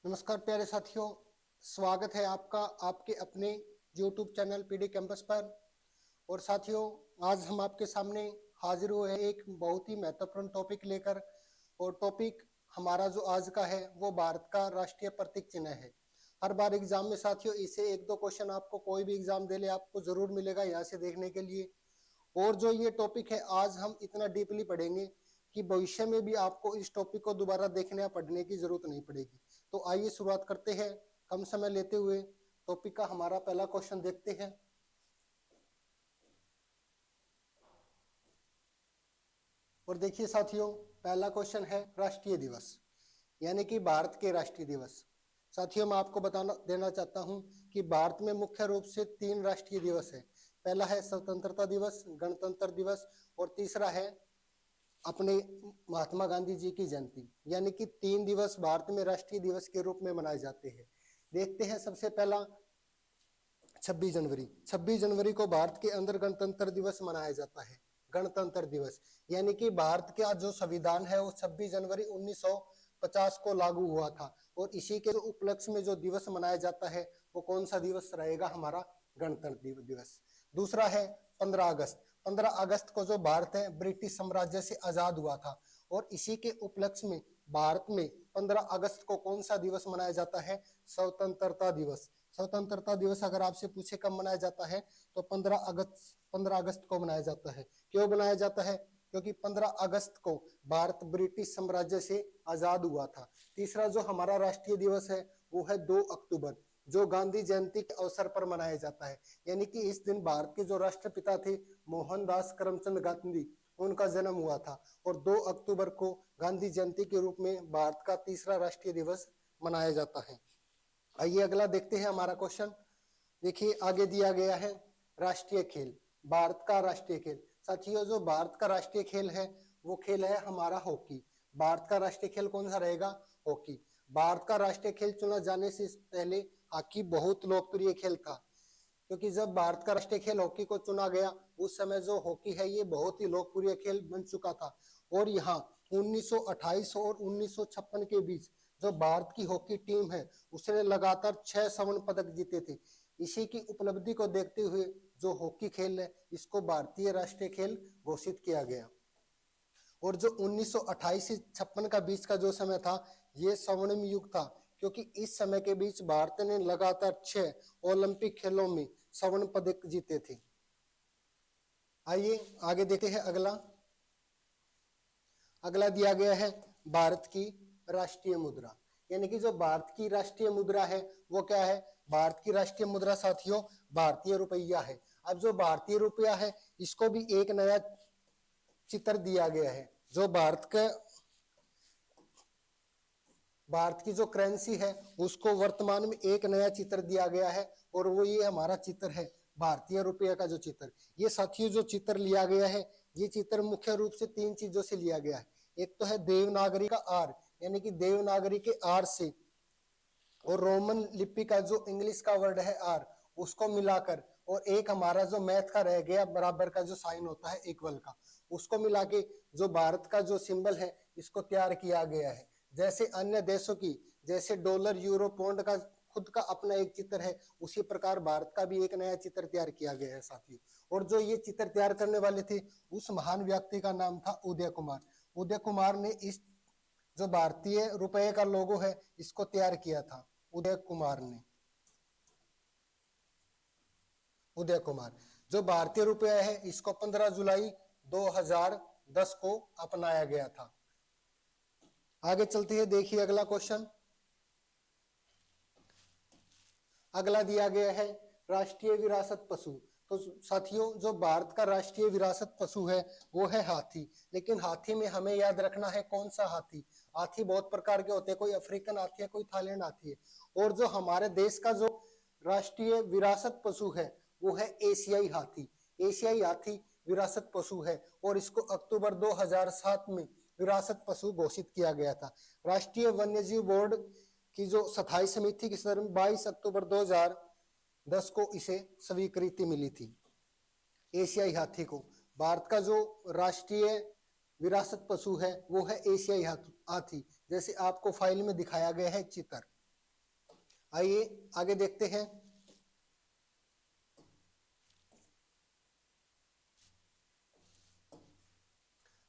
नमस्कार प्यारे साथियों, स्वागत है आपका आपके अपने YouTube चैनल पीडी कैंपस पर। और साथियों, आज हम आपके सामने हाजिर हुए हैं एक बहुत ही महत्वपूर्ण टॉपिक लेकर। और टॉपिक हमारा जो आज का है वो भारत का राष्ट्रीय प्रतीक चिन्ह है। हर बार एग्जाम में साथियों इसे एक दो क्वेश्चन आपको कोई भी एग्जाम दे ले आपको जरूर मिलेगा यहाँ से देखने के लिए। और जो ये टॉपिक है आज हम इतना डीपली पढ़ेंगे कि भविष्य में भी आपको इस टॉपिक को दोबारा देखने या पढ़ने की जरूरत नहीं पड़ेगी। तो आइए शुरुआत करते हैं कम समय लेते हुए। टॉपिक का हमारा पहला क्वेश्चन देखते हैं। और देखिए साथियों, पहला क्वेश्चन है राष्ट्रीय दिवस, यानी कि भारत के राष्ट्रीय दिवस। साथियों, मैं आपको बताना देना चाहता हूं कि भारत में मुख्य रूप से 3 राष्ट्रीय दिवस है। पहला है स्वतंत्रता दिवस, गणतंत्र दिवस, और तीसरा है अपने महात्मा गांधी जी की जयंती। यानी कि 3 दिवस भारत में राष्ट्रीय दिवस के रूप में मनाए जाते हैं। देखते हैं सबसे पहला 26 जनवरी। 26 जनवरी को भारत के अंदर गणतंत्र दिवस मनाया जाता है। गणतंत्र दिवस यानी कि भारत का जो संविधान है वो 26 जनवरी 1950 को लागू हुआ था। और इसी के उपलक्ष्य में जो दिवस मनाया जाता है वो कौन सा दिवस रहेगा? हमारा गणतंत्र दिवस। दूसरा है 15 अगस्त। 15 अगस्त को जो भारत है ब्रिटिश साम्राज्य से आजाद हुआ था। और इसी के उपलक्ष्य में भारत में 15 अगस्त को कौन सा दिवस मनाया जाता है? स्वतंत्रता दिवस। स्वतंत्रता दिवस अगर आपसे पूछे कब मनाया जाता है तो 15 अगस्त को मनाया जाता है। क्यों मनाया जाता है? क्योंकि 15 अगस्त को भारत ब्रिटिश साम्राज्य से आजाद हुआ था। तीसरा जो हमारा राष्ट्रीय दिवस है वो है 2 अक्टूबर, जो गांधी जयंती के अवसर पर मनाया जाता है। यानी कि इस दिन भारत के जो राष्ट्रपिता थे मोहनदास करमचंद गांधी, उनका जन्म हुआ था। और 2 अक्टूबर को गांधी जयंती के रूप में भारत का तीसरा राष्ट्रीय दिवस मनाया जाता है। आइए अगला देखते हैं हमारा क्वेश्चन। देखिए आगे दिया गया है राष्ट्रीय खेल, भारत का राष्ट्रीय खेल। साथियों, जो भारत का राष्ट्रीय खेल है वो खेल है हमारा हॉकी। भारत का राष्ट्रीय खेल कौन सा रहेगा? हॉकी। भारत का राष्ट्रीय खेल चुना जाने से पहले हॉकी बहुत लोकप्रिय खेल था, क्योंकि जब भारत का राष्ट्रीय खेल हॉकी को चुना गया उस समय जो हॉकी है ये बहुत ही लोकप्रिय खेल बन चुका था। और यहाँ 1928 और 1956 के बीच जो भारत की हॉकी टीम है उसने लगातार 6 स्वर्ण पदक जीते थे। इसी की उपलब्धि को देखते हुए जो हॉकी खेल है इसको भारतीय राष्ट्रीय खेल घोषित किया गया। और जो 1928 से 56 का बीच का जो समय था ये स्वर्णिम युग था, क्योंकि इस समय के बीच भारत ने लगातार 6 ओलंपिक खेलों में स्वर्ण पदक जीते थे। आइए आगे देखते हैं अगला। अगला दिया गया है भारत की राष्ट्रीय मुद्रा। यानी कि जो भारत की राष्ट्रीय मुद्रा है वो क्या है? भारत की राष्ट्रीय मुद्रा साथियों भारतीय रुपया है। अब जो भारतीय रुपया है इसको भी एक नया चित्र दिया गया है। जो भारत की जो करेंसी है उसको वर्तमान में एक नया चित्र दिया गया है, और वो ये हमारा चित्र है भारतीय रुपये का जो चित्र। ये साथियों जो चित्र लिया गया है ये चित्र मुख्य रूप से 3 चीजों से लिया गया है। एक तो है देवनागरी का आर, यानी कि देवनागरी के आर से, और रोमन लिपि का जो इंग्लिश का वर्ड है आर उसको मिलाकर, और एक हमारा जो मैथ का रह गया बराबर का जो साइन होता है इक्वल का, उसको मिला के जो भारत का जो सिंबल है इसको तैयार किया गया है। जैसे अन्य देशों की जैसे डॉलर यूरो पौंड का खुद का अपना एक चित्र है, उसी प्रकार भारत का भी एक नया चित्र तैयार किया गया है साथियों। और जो ये चित्र तैयार करने वाले थे उस महान व्यक्ति का नाम था उदय कुमार। उदय कुमार ने इस जो भारतीय रुपए का लोगो है इसको तैयार किया था। उदय कुमार ने, उदय कुमार जो भारतीय रुपया है इसको 15 जुलाई 2010 को अपनाया गया था। आगे चलते हैं, देखिए अगला क्वेश्चन। अगला दिया गया है राष्ट्रीय विरासत पशु। तो साथियों जो भारत का राष्ट्रीय विरासत पशु है वो है हाथी। लेकिन हाथी में हमें याद रखना है कौन सा हाथी। हाथी बहुत प्रकार के होते हैं, कोई अफ्रीकन हाथी है, कोई थाईलैंड हाथी है। और जो हमारे देश का जो राष्ट्रीय विरासत पशु है वो है एशियाई हाथी। एशियाई हाथी विरासत पशु है और इसको अक्टूबर 2007 में विरासत पशु घोषित किया गया था। राष्ट्रीय वन्यजीव बोर्ड की जो स्थायी समिति की सदन 22 अक्टूबर 2010 को इसे स्वीकृति मिली थी। एशियाई हाथी को भारत का जो राष्ट्रीय विरासत पशु है वो है एशियाई हाथी, जैसे आपको फाइल में दिखाया गया है चित्र। आइए आगे देखते हैं।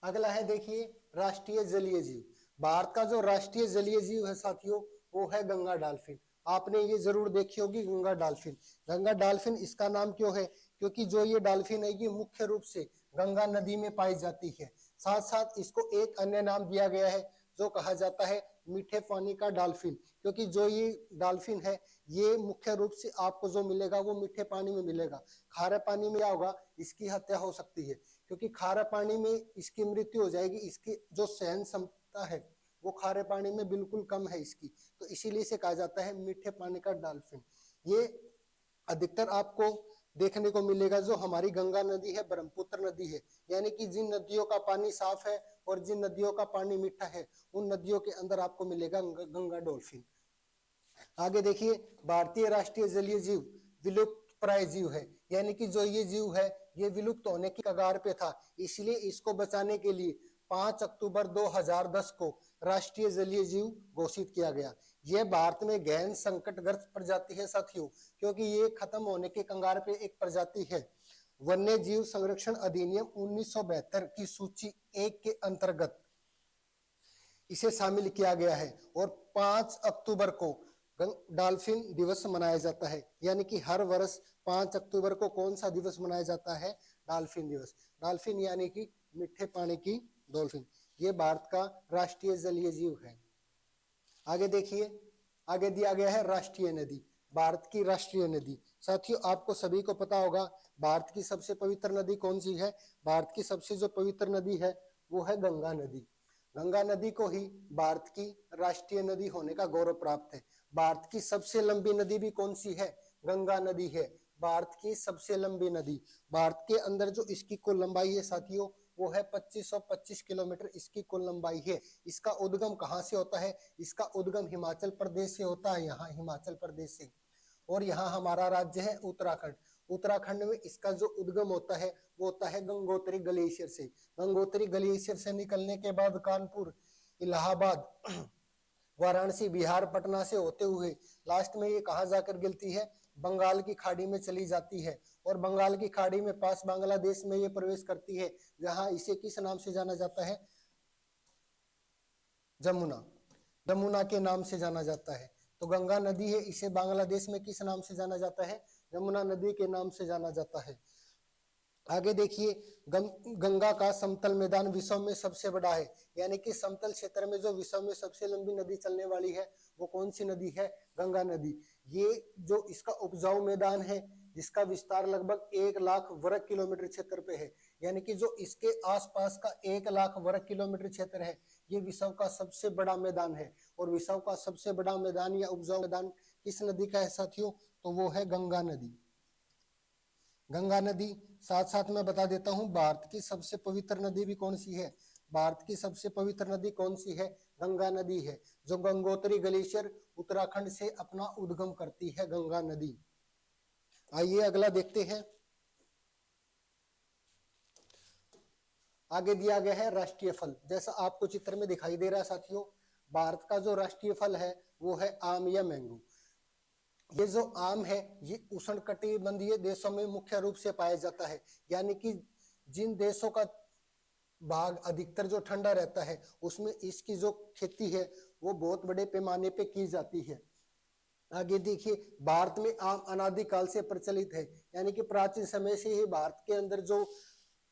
अगला है देखिए राष्ट्रीय जलीय जीव। भारत का जो राष्ट्रीय जलीय जीव है साथियों वो है गंगा डॉल्फिन। आपने ये जरूर देखी होगी गंगा डॉल्फिन। गंगा डॉल्फिन इसका नाम क्यों है? क्योंकि जो ये डॉल्फिन है ये मुख्य रूप से गंगा नदी में पाई जाती है। साथ साथ इसको एक अन्य नाम दिया गया है जो कहा जाता है मीठे पानी का डॉल्फिन। क्योंकि जो ये डॉल्फिन है ये मुख्य रूप से आपको जो मिलेगा वो मीठे पानी में मिलेगा। खारे पानी में क्या होगा, इसकी हत्या हो सकती है क्योंकि खारे पानी में इसकी मृत्यु हो जाएगी। इसकी जो सहन क्षमता है वो खारे पानी में बिल्कुल कम है इसकी, तो इसीलिए इसे कहा जाता है मीठे पानी का डॉल्फिन। ये अधिकतर आपको देखने को मिलेगा जो हमारी गंगा नदी है, ब्रह्मपुत्र नदी है, यानी कि जिन नदियों का पानी साफ है और जिन नदियों का पानी मीठा है उन नदियों के अंदर आपको मिलेगा गंगा डॉल्फिन। आगे देखिए भारतीय राष्ट्रीय जलीय जीव विलुप्त प्राय जीव है, यानी कि जो ये जीव है ये विलुप्त होने की कगार पे था, इसलिए इसको बचाने के लिए 5 अक्टूबर 2010 को राष्ट्रीय जलीय जीव घोषित किया गया। यह भारत में गहन संकटग्रस्त प्रजाति है साथियों, क्योंकि ये खत्म होने के कगार पे एक प्रजाति है। वन्य जीव संरक्षण अधिनियम 1972 की सूची 1 के अंतर्गत इसे शामिल किया गया है और 5 अक्टूबर को डॉल्फिन दिवस मनाया जाता है। यानी कि हर वर्ष 5 अक्टूबर को कौन सा दिवस मनाया जाता है? डॉल्फिन दिवस। डॉल्फिन यानी कि मीठे पानी की डॉल्फिन, ये भारत का राष्ट्रीय जलीय जीव है। आगे देखिए, आगे दिया गया है राष्ट्रीय नदी। भारत की राष्ट्रीय नदी साथियों आपको सभी को पता होगा भारत की सबसे पवित्र नदी कौन सी है? भारत की सबसे जो पवित्र नदी है वो है गंगा नदी। गंगा नदी को ही भारत की राष्ट्रीय नदी होने का गौरव प्राप्त है। भारत की सबसे लंबी नदी भी कौन सी है? गंगा नदी है भारत की सबसे लंबी नदी। भारत के अंदर जो इसकी कुल लंबाई है साथियों वो है 2525 किलोमीटर इसकी कुल लंबाई है। इसका उद्गम कहाँ से होता है? इसका उद्गम हिमाचल प्रदेश से होता है, यहाँ हिमाचल प्रदेश से। और यहाँ हमारा राज्य है उत्तराखंड। उत्तराखंड में इसका जो उद्गम होता है वो होता है गंगोत्री ग्लेशियर से। गंगोत्री ग्लेशियर से निकलने के बाद कानपुर, इलाहाबाद, वाराणसी, बिहार, पटना से होते हुए लास्ट में ये कहाँ जाकर गिरती है? बंगाल की खाड़ी में चली जाती है और बंगाल की खाड़ी में पास बांग्लादेश में ये प्रवेश करती है, जहां इसे किस नाम से जाना जाता है? जमुना। जमुना के नाम से जाना जाता है। तो गंगा नदी है, इसे बांग्लादेश में किस नाम से जाना जाता है? यमुना नदी के नाम से जाना जाता है। आगे देखिए गंगा का समतल मैदान विश्व में सबसे बड़ा है, यानी कि समतल क्षेत्र में जो विश्व में सबसे लंबी नदी चलने वाली है वो कौन सी नदी है? गंगा नदी। ये जो इसका उपजाऊ मैदान है जिसका विस्तार लगभग 1 लाख वर्ग किलोमीटर क्षेत्र पे है, यानी कि जो इसके आसपास का 1 लाख वर्ग किलोमीटर क्षेत्र है ये विश्व का सबसे बड़ा मैदान है। और विश्व का सबसे बड़ा मैदान या उपजाऊ मैदान किस नदी का है साथियों? तो वो है गंगा नदी। गंगा नदी। साथ साथ मैं बता देता हूं भारत की सबसे पवित्र नदी भी कौन सी है? भारत की सबसे पवित्र नदी कौन सी है? गंगा नदी है, जो गंगोत्री ग्लेशियर उत्तराखंड से अपना उद्गम करती है गंगा नदी। आइए अगला देखते हैं। आगे दिया गया है राष्ट्रीय फल। जैसा आपको चित्र में दिखाई दे रहा है साथियों, भारत का जो राष्ट्रीय फल है वो है आम या मैंगो। ये जो आम है ये उष्णकटिबंधीय देशों में मुख्य रूप से पाया जाता है, यानी कि जिन देशों का भाग अधिकतर जो ठंडा रहता है उसमें इसकी जो खेती है वो बहुत बड़े पैमाने पे की जाती है। आगे देखिए भारत में आम अनादिकाल से प्रचलित है, यानी कि प्राचीन समय से ही भारत के अंदर जो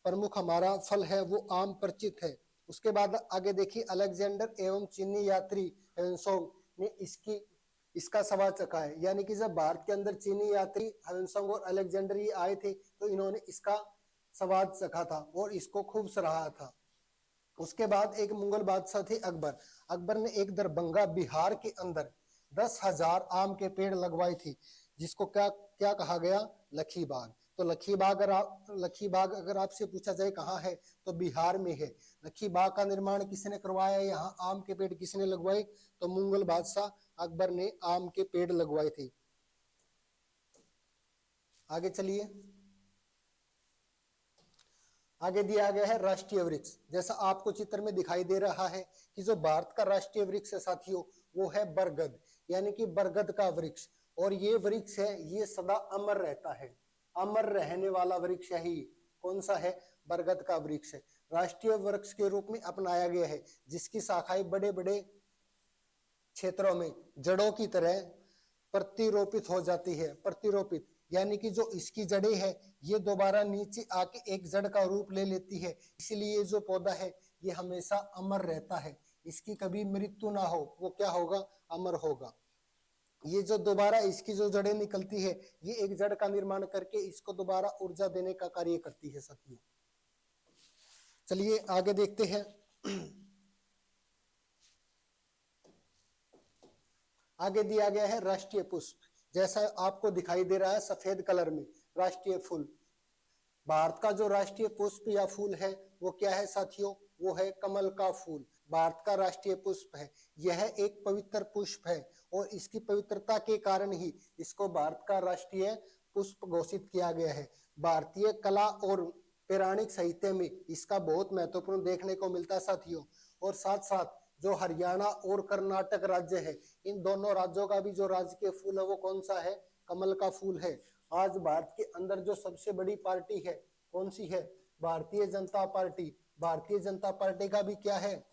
प्रमुख हमारा फल है वो आम परिचित है। उसके बाद आगे देखिए अलेक्जेंडर एवं चीनी यात्री हेंसोंग ने इसका स्वाद चखा है, यानी कि जब भारत के अंदर चीनी यात्री हेंसोंग और अलेक्जेंडर ये आए थे तो इन्होंने इसका स्वाद चखा था और इसको खूब सराहा था। उसके बाद एक मुगल बादशाह थे अकबर। अकबर ने एक दरभंगा बिहार के अंदर 10,000 आम के पेड़ लगवाए थे, जिसको क्या क्या कहा गया? लखी बाग। तो लखी बाग अगर आपसे पूछा जाए कहाँ है तो बिहार में है। लखी बाग का निर्माण किसने करवाया? यहाँ आम के पेड़ किसने लगवाए? तो मुगल बादशाह अकबर ने आम के पेड़ लगवाए थे। आगे चलिए। आगे दिया गया है राष्ट्रीय वृक्ष। जैसा आपको चित्र में दिखाई दे रहा है कि जो भारत का राष्ट्रीय वृक्ष है साथियों, वो है बरगद, यानी कि बरगद का वृक्ष। और ये वृक्ष है, ये सदा अमर रहता है, अमर रहने वाला वृक्ष ही कौन सा है? बरगद का वृक्ष है। राष्ट्रीय वृक्ष के रूप में अपनाया गया है, जिसकी शाखाएं बड़े बड़े क्षेत्रों में जड़ों की तरह प्रतिरोपित हो जाती है। प्रतिरोपित यानी कि जो इसकी जड़ें है, ये दोबारा नीचे आके एक जड़ का रूप ले लेती है। इसलिए जो पौधा है ये हमेशा अमर रहता है, इसकी कभी मृत्यु ना हो, वो क्या होगा? अमर होगा। ये जो दोबारा इसकी जो जड़ें निकलती है, ये एक जड़ का निर्माण करके इसको दोबारा ऊर्जा देने का कार्य करती है साथियों। चलिए आगे देखते हैं। आगे दिया गया है राष्ट्रीय पुष्प। जैसा आपको दिखाई दे रहा है सफेद कलर में, राष्ट्रीय फूल। भारत का जो राष्ट्रीय पुष्प या फूल है वो क्या है साथियों? वो है कमल का फूल। भारत का राष्ट्रीय पुष्प है। यह एक पवित्र पुष्प है और इसकी पवित्रता के कारण ही इसको भारत का राष्ट्रीय पुष्प घोषित किया गया है। भारतीय कला और पौराणिक साहित्य में इसका बहुत महत्वपूर्ण देखने को मिलता है साथियों। और साथ साथ जो हरियाणा और कर्नाटक राज्य है, इन दोनों राज्यों का भी जो राजकीय फूल है वो कौन सा है? कमल का फूल है। आज भारत के अंदर जो सबसे बड़ी पार्टी है कौन सी है? भारतीय जनता पार्टी। भारतीय जनता पार्टी का भी क्या है?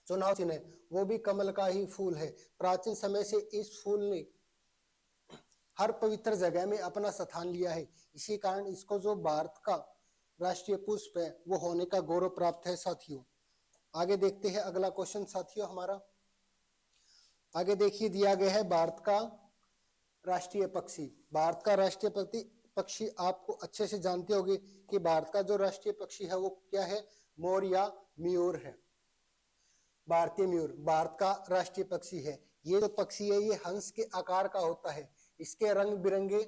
चुनाव चिन्ह, वो भी कमल का ही फूल है। प्राचीन समय से इस फूल ने हर पवित्र जगह में अपना स्थान लिया है। इसी कारण इसको जो भारत का राष्ट्रीय पुष्प है वो होने का गौरव प्राप्त है साथियों। आगे देखते हैं अगला क्वेश्चन साथियों हमारा। आगे देखिए दिया गया है भारत का राष्ट्रीय पक्षी। भारत का राष्ट्रीय पक्षी आपको अच्छे से जानते होंगे कि भारत का जो राष्ट्रीय पक्षी है वो क्या है? मोर या मयूर है। भारतीय मयूर भारत का राष्ट्रीय पक्षी है। ये जो पक्षी है ये हंस के आकार का होता है। इसके रंग बिरंगे,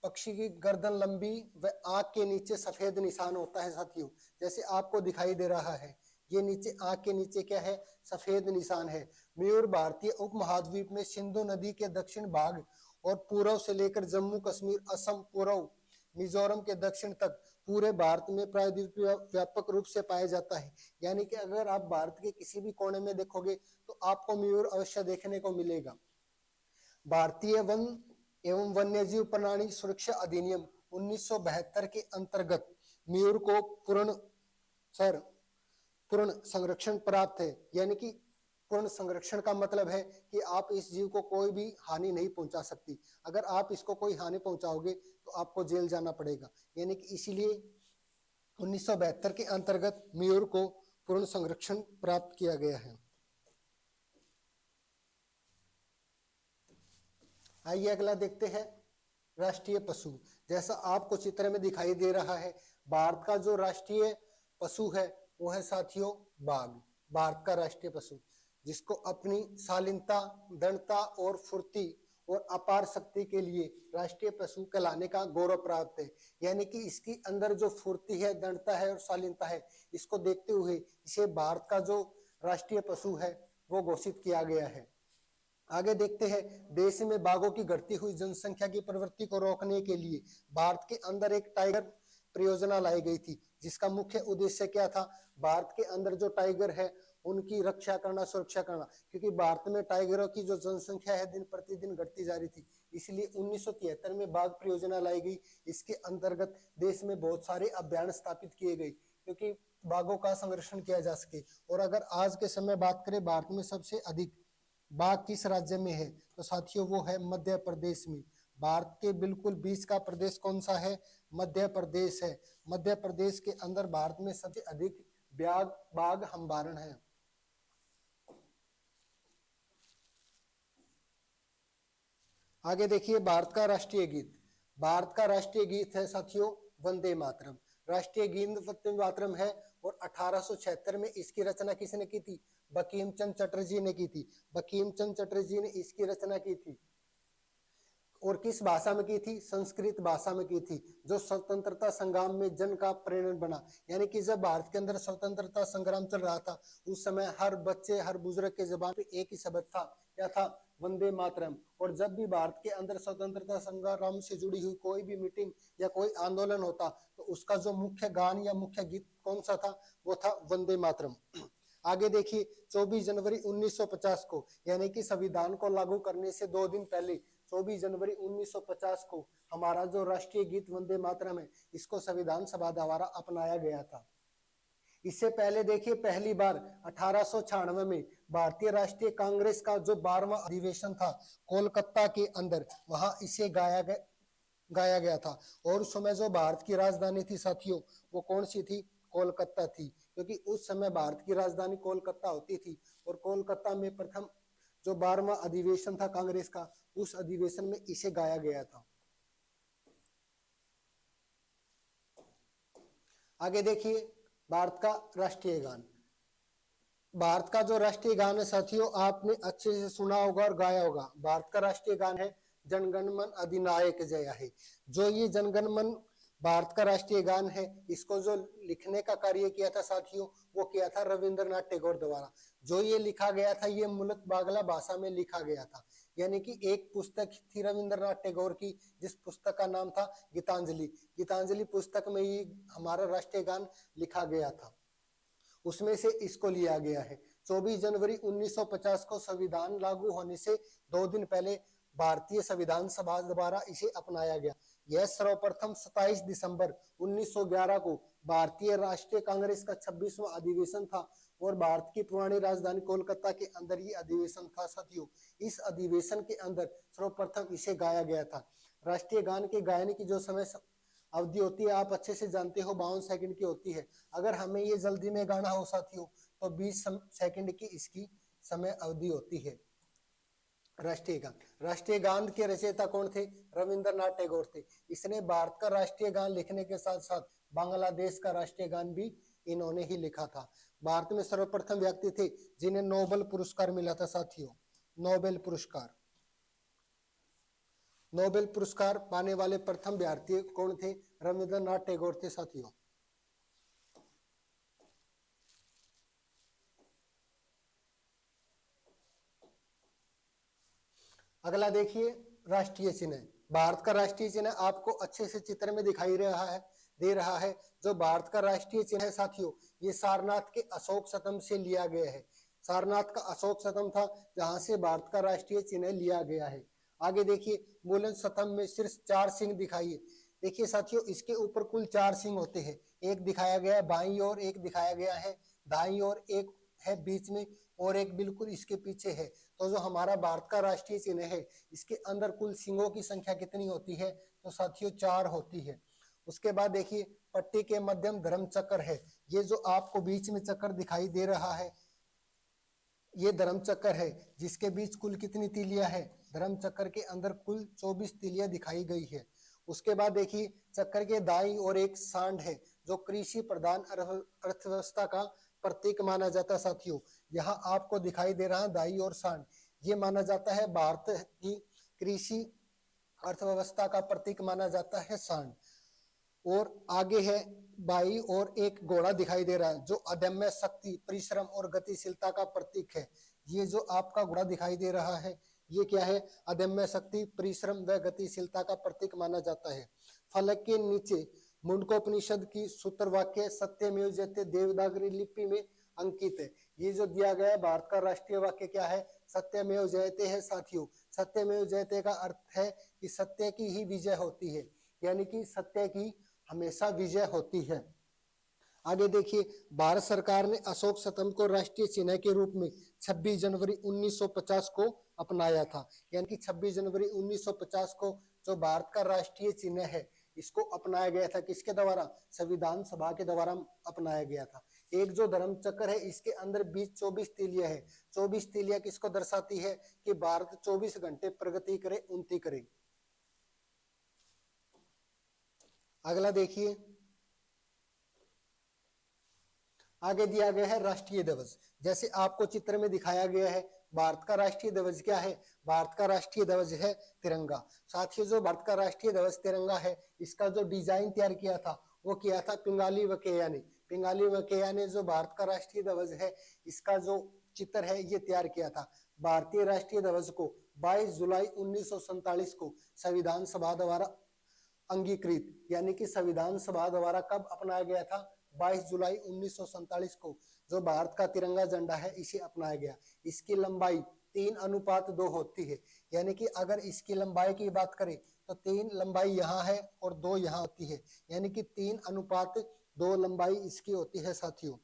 पक्षी की गर्दन लंबी व आंख के नीचे सफेद निशान होता है साथियों। जैसे आपको दिखाई दे रहा है, ये नीचे आंख के नीचे क्या है? सफेद निशान है। मयूर भारतीय उपमहाद्वीप में सिंधु नदी के दक्षिण भाग और पूर्व से लेकर जम्मू कश्मीर, असम, पूर्व मिजोरम के दक्षिण तक पूरे भारत में प्रायद्वीपीय व्यापक रूप से पाया जाता है। यानी कि अगर आप भारत के किसी भी कोने में देखोगे तो आपको मयूर अवश्य देखने को मिलेगा। भारतीय वन एवं वन्यजीव प्राणी सुरक्षा अधिनियम 1972 के अंतर्गत मयूर को पूर्ण संरक्षण प्राप्त है। यानी कि पूर्ण संरक्षण का मतलब है कि आप इस जीव को कोई भी हानि नहीं पहुंचा सकती। अगर आप इसको कोई हानि पहुंचाओगे तो आपको जेल जाना पड़ेगा। यानी कि इसीलिए 1972 के अंतर्गत मयूर को पूर्ण संरक्षण प्राप्त किया गया है। आइए अगला देखते हैं राष्ट्रीय पशु। जैसा आपको चित्र में दिखाई दे रहा है, भारत का जो राष्ट्रीय पशु है वो है साथियों बाघ। भारत का राष्ट्रीय पशु, जिसको अपनी शालीनता, दृढ़ता और फुर्ती और अपार शक्ति के लिए राष्ट्रीय पशु कहलाने का गौरव प्राप्त है। यानी कि इसकी अंदर जो फुर्ती है, दृढ़ता है और शालीनता है, इसको देखते हुए इसे भारत का जो राष्ट्रीय पशु है वो घोषित किया गया है। आगे देखते हैं, देश में बाघों की घटती हुई जनसंख्या की प्रवृत्ति को रोकने के लिए भारत के अंदर एक टाइगर परियोजना लाई गई थी, जिसका मुख्य उद्देश्य क्या था? भारत के अंदर जो टाइगर है उनकी रक्षा करना, सुरक्षा करना। क्योंकि भारत में टाइगरों की जो जनसंख्या है दिन प्रतिदिन घटती जा रही थी, इसलिए 1973 में बाघ परियोजना लाई गई। इसके अंतर्गत देश में बहुत सारे अभियान स्थापित किए गए क्योंकि बाघों का संरक्षण किया जा सके। और अगर आज के समय बात करें भारत में सबसे अधिक बाघ किस राज्य में है, तो साथियों वो है मध्य प्रदेश में। भारत के बिल्कुल बीच का प्रदेश कौन सा है? मध्य प्रदेश है। मध्य प्रदेश के अंदर भारत में सबसे अधिक बाघ हंबारण है। आगे देखिए भारत का राष्ट्रीय गीत। भारत का राष्ट्रीय गीत है साथियों वंदे मातरम। राष्ट्रीय गीत वंदे मातरम है और 1876 में इसकी रचना किसने की थी? बंकिम चंद्र चटर्जी ने की थी। बंकिम चंद्र चटर्जी ने इसकी रचना की थी। और किस भाषा में की थी? संस्कृत भाषा में की थी, जो स्वतंत्रता संग्राम में जन का प्रेरण बना। यानी कि जब भारत के अंदर स्वतंत्रता संग्राम चल रहा था, उस समय हर बच्चे, हर बुजुर्ग के जुबान पे एक ही शब्द था, क्या था? वंदे मातरम। और जब भी भारत के अंदर स्वतंत्रता संग्राम से जुड़ी हुई कोई भी मीटिंग या कोई आंदोलन होता, तो उसका जो मुख्य गान या मुख्य गीत कौन सा था? वो था वंदे मातरम। आगे देखिए, 24 जनवरी 1950 को, यानी कि संविधान को लागू करने से 2 दिन पहले, 24 जनवरी 1950 को हमारा जो राष्ट्रीय गीत वंदे मातरम है, इसको संविधान सभा द्वारा अपनाया गया था। इससे पहले देखिए, पहली बार 1896 में भारतीय राष्ट्रीय कांग्रेस का जो 12वां अधिवेशन था कोलकाता के अंदर, वहां इसे गाया गया था। और उस समय जो भारत की राजधानी थी साथियों, वो कौन सी थी? कोलकाता थी, क्योंकि उस समय भारत की राजधानी कोलकाता होती थी। और कोलकाता में प्रथम जो 12वां अधिवेशन था कांग्रेस का, उस अधिवेशन में इसे गाया गया था। आगे देखिए, भारत का राष्ट्रीय गान। भारत का जो राष्ट्रीय गान है साथियों, आपने अच्छे से सुना होगा और गाया होगा। भारत का राष्ट्रीय गान है जनगण मन अधिनायक जय हे। जो ये जनगण मन भारत का राष्ट्रीय गान है, इसको जो लिखने का कार्य किया था साथियों, वो किया था रविंद्रनाथ टैगोर द्वारा। जो ये लिखा गया था, ये मूलत बांग्ला भाषा में लिखा गया था। यानी कि एक पुस्तक थी रविंद्रनाथ टैगोर की, जिस पुस्तक का नाम था गीतांजलि। गीतांजलि पुस्तक में ही हमारा राष्ट्रीय गान लिखा गया था, उसमें से इसको लिया गया है। 24 जनवरी 1950 को संविधान लागू होने से 2 दिन पहले भारतीय संविधान सभा द्वारा इसे अपनाया गया। यह सर्वप्रथम 27 दिसंबर 1911 को भारतीय राष्ट्रीय कांग्रेस का 26वां अधिवेशन था और भारत की पुरानी राजधानी कोलकाता के अंदर ये अधिवेशन था साथियों। इस अधिवेशन के अंदर सर्वप्रथम इसे गाया गया था। राष्ट्रीय गान के गायन की जो समय अवधि होती है, आप अच्छे से जानते हो, 52 सेकंड की होती है। अगर हमें ये जल्दी में गाना हो साथियों, तो 20 सेकंड की इसकी समय अवधि होती है। राष्ट्रीय गान के रचयिता कौन थे? रविंद्रनाथ टैगोर थे। इसने भारत का राष्ट्रीय गान लिखने के साथ साथ बांग्लादेश का राष्ट्रीय गान भी इन्होंने ही लिखा था। भारत में सर्वप्रथम व्यक्ति थे जिन्हें नोबेल पुरस्कार मिला था साथियों। नोबेल पुरस्कार पाने वाले प्रथम भारतीय कौन थे? रविंद्रनाथ टैगोर थे साथियों। अगला देखिए, राष्ट्रीय चिन्ह। भारत का राष्ट्रीय चिन्ह आपको अच्छे से चित्र में दिखाई दे रहा है। जो भारत का राष्ट्रीय चिन्ह है साथियों, ये सारनाथ के अशोक स्तंभ से लिया गया है। सारनाथ का अशोक स्तंभ था जहां से भारत का राष्ट्रीय चिन्ह लिया गया है। आगे देखिए, मूलन स्तंभ में सिर्फ 4 सिंह दिखाइए। देखिए साथियों, इसके ऊपर कुल 4 सिंह होते हैं। एक दिखाया गया है बाईं ओर, एक दिखाया गया है दाईं ओर, एक है बीच में और एक बिल्कुल इसके पीछे है। तो जो हमारा भारत का राष्ट्रीय चिन्ह है, इसके अंदर कुल सिंगों की संख्या कितनी होती है? तो साथियों 4 होती है। उसके बाद देखिए, पट्टी के मध्यम धर्म चक्र है। ये जो आपको बीच में चक्र दिखाई दे रहा है, ये धर्म चक्र है, जिसके बीच कुल कितनी तीलियां है? धर्म चक्र के अंदर कुल 24 तीलियां दिखाई गई है। उसके बाद देखिए, चक्र के दाईं और एक सांड है, जो कृषि प्रधान अर्थव्यवस्था का प्रतीक माना जाता है साथियों। यहाँ आपको दिखाई दे रहा है दाई और सांड, ये माना जाता है भारत की कृषि अर्थव्यवस्था का प्रतीक माना जाता है सांड। और आगे है बाई और एक घोड़ा दिखाई दे रहा है, जो अदम्य शक्ति, परिश्रम और गतिशीलता का प्रतीक है। ये जो आपका घोड़ा दिखाई दे रहा है, ये क्या है? अदम्य शक्ति, परिश्रम व गतिशीलता का प्रतीक माना जाता है। फलक के नीचे मुंडकोपनिषद की सूत्र वाक्य सत्यमेव जयते देवनागरी लिपि में अंकित है। ये जो दिया गया है, भारत का राष्ट्रीय वाक्य क्या है? सत्यमेव जयते है साथियों। सत्यमेव जयते का अर्थ है कि सत्य की ही विजय होती है, यानी कि सत्य की हमेशा विजय होती है। आगे देखिए, भारत सरकार ने अशोक स्तंभ को राष्ट्रीय चिन्ह के रूप में 26 जनवरी 1950 को अपनाया था। यानी कि 26 जनवरी 1950 को जो भारत का राष्ट्रीय चिन्ह है, इसको अपनाया गया था। किसके द्वारा? संविधान सभा के द्वारा अपनाया गया था। एक जो धर्म चक्र है, इसके अंदर 24 तीलियां है। 24 तीलियां किसको दर्शाती है? कि भारत 24 घंटे प्रगति करे, उन्नति करे। अगला देखिए, आगे दिया गया है राष्ट्रीय ध्वज। जैसे आपको चित्र में दिखाया गया है, भारत का राष्ट्रीय ध्वज क्या है? भारत का राष्ट्रीय ध्वज है तिरंगा। साथियों, जो भारत का राष्ट्रीय ध्वज तिरंगा है, इसका जो डिजाइन तैयार किया था वो किया था पिंगाली वकेया ने। पिंगाली वकेया ने जो भारत का राष्ट्रीय ध्वज है, इसका जो चित्र है ये तैयार किया था। भारतीय राष्ट्रीय ध्वज को 22 जुलाई 1947 को संविधान सभा द्वारा अंगीकृत, यानी कि संविधान सभा द्वारा कब अपनाया गया था? 22 जुलाई 1947 को जो भारत का तिरंगा झंडा है इसे अपनाया गया। इसकी लंबाई 3:2 होती है, यानी कि अगर इसकी लंबाई की बात करें तो 3 लंबाई यहाँ है और 2 यहाँ होती है, यानी कि 3:2 लंबाई इसकी होती है साथियों।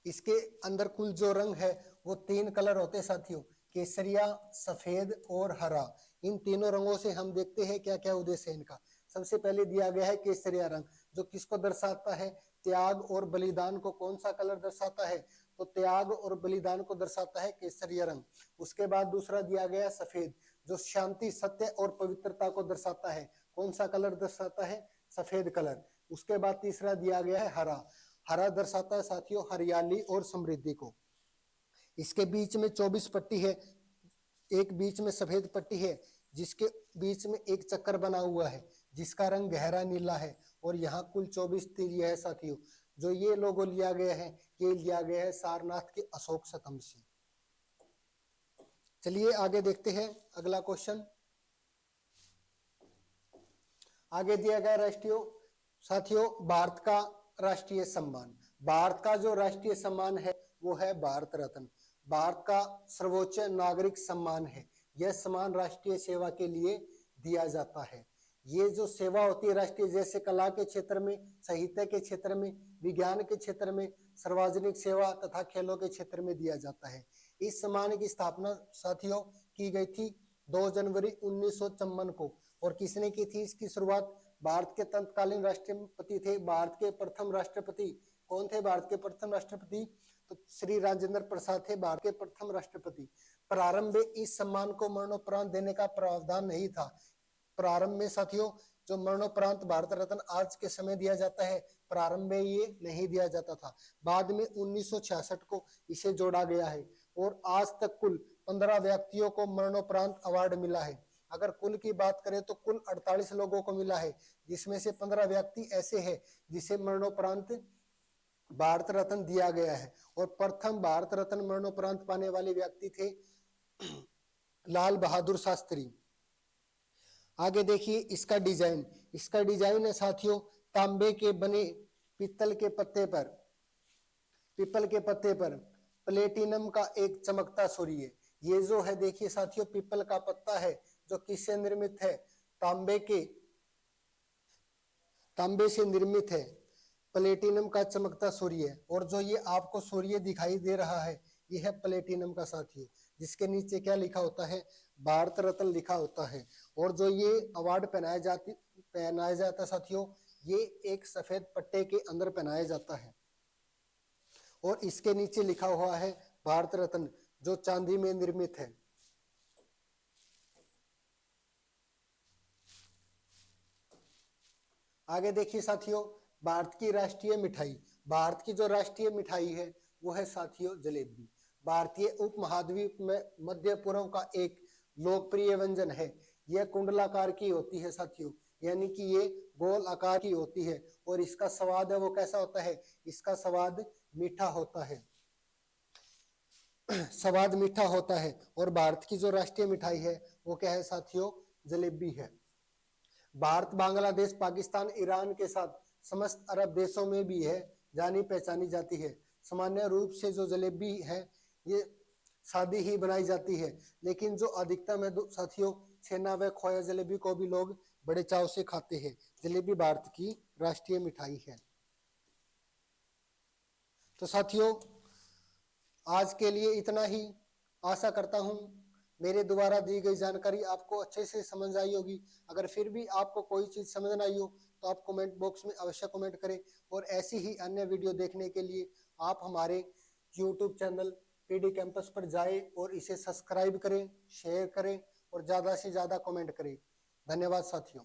इसके अंदर कुल जो रंग है वो 3 कलर होते हैं साथियों, केसरिया, सफेद और हरा। इन तीनों रंगों से हम देखते हैं क्या क्या उद्देश्य है इनका। सबसे पहले दिया गया है केसरिया रंग, जो किसको दर्शाता है? त्याग और बलिदान को। कौन सा कलर दर्शाता है? तो त्याग और बलिदान को दर्शाता है केसरिया रंग। उसके बाद दूसरा दिया गया सफेद, जो शांति, सत्य और पवित्रता को दर्शाता है। कौन सा कलर दर्शाता है? सफेद कलर। उसके बाद तीसरा दिया गया है हरा। हरा दर्शाता है साथियों हरियाली और समृद्धि को। इसके बीच में 24 पट्टी है, एक बीच में सफेद पट्टी है, जिसके बीच में एक चक्कर बना हुआ है जिसका रंग गहरा नीला है, और यहाँ कुल 24 तीर है साथियों। जो ये लोगो लिया गया है, ये लिया गया है सारनाथ के अशोक स्तंभ से। चलिए आगे देखते हैं अगला क्वेश्चन। आगे दिया गया राष्ट्रीय साथियों भारत का राष्ट्रीय सम्मान। भारत का जो राष्ट्रीय सम्मान है वो है भारत रत्न। भारत का सर्वोच्च नागरिक सम्मान है। यह सम्मान राष्ट्रीय सेवा के लिए दिया जाता है। ये जो सेवा होती है राष्ट्रीय, जैसे कला के क्षेत्र में, साहित्य के क्षेत्र में, विज्ञान के क्षेत्र में, सार्वजनिक सेवा तथा खेलों के क्षेत्र में दिया जाता है। इस सम्मान की स्थापना साथियों की गई थी 2 जनवरी 1954 को। और किसने की थी इसकी शुरुआत? भारत के तत्कालीन राष्ट्रपति थे, भारत के प्रथम राष्ट्रपति। कौन थे भारत के प्रथम राष्ट्रपति? तो श्री राजेंद्र प्रसाद थे भारत के प्रथम राष्ट्रपति। प्रारंभ में इस सम्मान को मरणोपरांत देने का प्रावधान नहीं था। प्रारंभ में साथियों जो मरणोपरांत भारत रत्न आज के समय दिया जाता है, प्रारंभ में ये नहीं दिया जाता था। बाद में 1966 को इसे जोड़ा गया है, और आज तक कुल 15 व्यक्तियों को मरणोपरांत अवार्ड मिला है। अगर कुल की बात करें तो कुल 48 लोगों को मिला है, जिसमें से 15 व्यक्ति ऐसे हैं जिसे मरणोपरांत भारत रत्न दिया गया है। और प्रथम भारत रत्न मरणोपरांत पाने वाले व्यक्ति थे लाल बहादुर शास्त्री। आगे देखिए इसका डिजाइन। इसका डिजाइन है साथियों तांबे के बने पीपल के पत्ते पर प्लेटिनम का एक चमकता सूर्य। ये जो है देखिए साथियों पीपल का पत्ता है जो किससे निर्मित है? तांबे से निर्मित है। प्लेटिनम का चमकता सूर्य, और जो ये आपको सूर्य दिखाई दे रहा है ये है प्लेटिनम का साथियों, जिसके नीचे क्या लिखा होता है? भारत रत्न लिखा होता है। और जो ये अवार्ड पहनाया जाता साथियों, ये एक सफेद पट्टे के अंदर पहनाया जाता है, और इसके नीचे लिखा हुआ है भारत रत्न, जो चांदी में निर्मित है। आगे देखिए साथियों भारत की राष्ट्रीय मिठाई। भारत की जो राष्ट्रीय मिठाई है वो है साथियों जलेबी। भारतीय उपमहाद्वीप में मध्य पूर्व का एक लोकप्रिय व्यंजन है। यह कुंडलाकार की होती है साथियों, यानी कि ये गोल आकार की होती है, और इसका स्वाद है वो कैसा होता है? इसका स्वाद मीठा होता है। स्वाद मीठा होता है। और भारत की जो राष्ट्रीय मिठाई है वो क्या है साथियों? जलेबी है। भारत बांग्लादेश पाकिस्तान ईरान के साथ समस्त अरब देशों में भी है जानी पहचानी जाती है। सामान्य रूप से जो जलेबी है ये सादी ही बनाई जाती है, लेकिन जो अधिकतम है साथियों छेना व खोया जलेबी को भी लोग बड़े चाव से खाते हैं। जलेबी भारत की राष्ट्रीय मिठाई है। तो साथियों आज के लिए इतना ही। आशा करता हूं मेरे द्वारा दी गई जानकारी आपको अच्छे से समझ आई होगी। अगर फिर भी आपको कोई चीज समझ ना आई हो तो आप कमेंट बॉक्स में अवश्य कमेंट करें, और ऐसी ही अन्य वीडियो देखने के लिए आप हमारे YouTube चैनल पीडी कैंपस पर जाएं और इसे सब्सक्राइब करें, शेयर करें और ज़्यादा से ज़्यादा कमेंट करें। धन्यवाद साथियों।